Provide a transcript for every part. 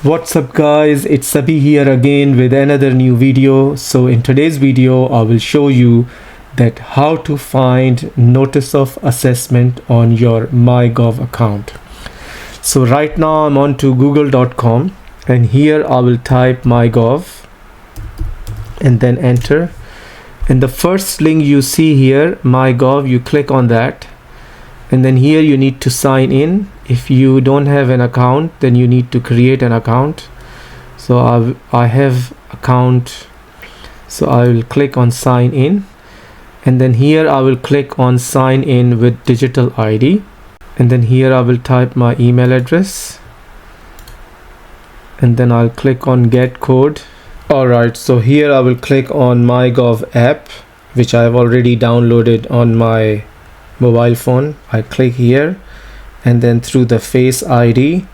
What's up guys, it's Sabi here again with another new video. So in today's video I will show you that how to find notice of assessment on your myGov account. So right now I'm on to google.com and here I will type myGov and then enter, and the first link you see here, myGov, you click on that, and then here you need to sign in. If you don't have an account, then you need to create an account. So I have account, so I will click on sign in, and then here I will click on sign in with digital ID, and then here I will type my email address, and then I'll click on get code. Alright, so here I will click on myGov app, which I have already downloaded on my mobile phone. I click here, and then through the Face ID,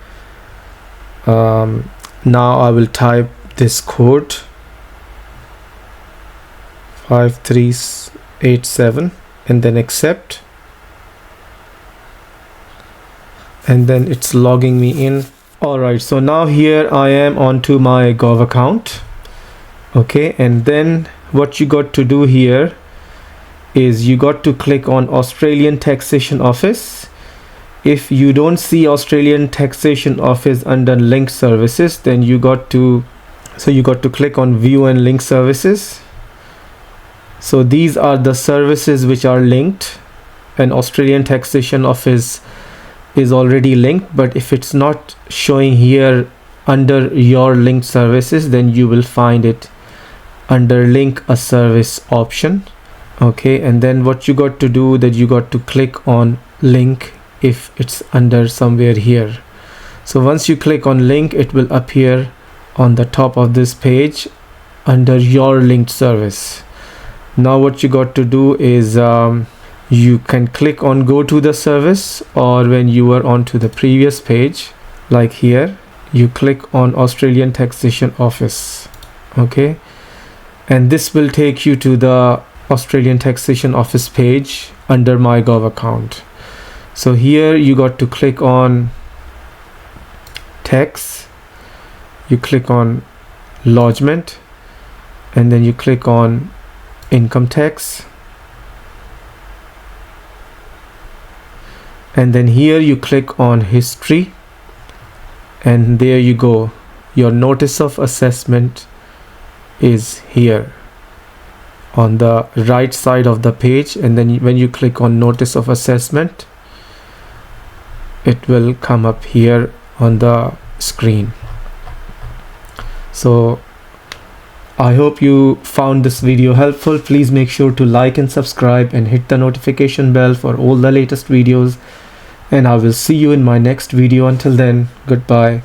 now I will type this code 5387 and then accept, and then it's logging me in. Alright, so now here I am onto my Gov account. Okay, and then what you got to do here is you got to click on Australian Taxation Office. If you don't see Australian Taxation Office under link services, then you got to click on view and link services. So these are the services which are linked, and Australian Taxation Office is already linked, but if it's not showing here under your linked services, then you will find it under link a service option. Okay, and then what you got to do, that you got to click on link if it's under somewhere here. So once you click on link, it will appear on the top of this page under your linked service. Now what you got to do is you can click on go to the service, or when you are onto the previous page like here, you click on Australian Taxation Office. Okay, and this will take you to the Australian Taxation Office page under myGov account. So here you got to click on tax, you click on lodgement, and then you click on income tax, and then here you click on history, and there you go, your notice of assessment is here on the right side of the page. And then when you click on notice of assessment, it will come up here on the screen. So I hope you found this video helpful. Please make sure to like and subscribe and hit the notification bell for all the latest videos, and I will see you in my next video. Until then, goodbye.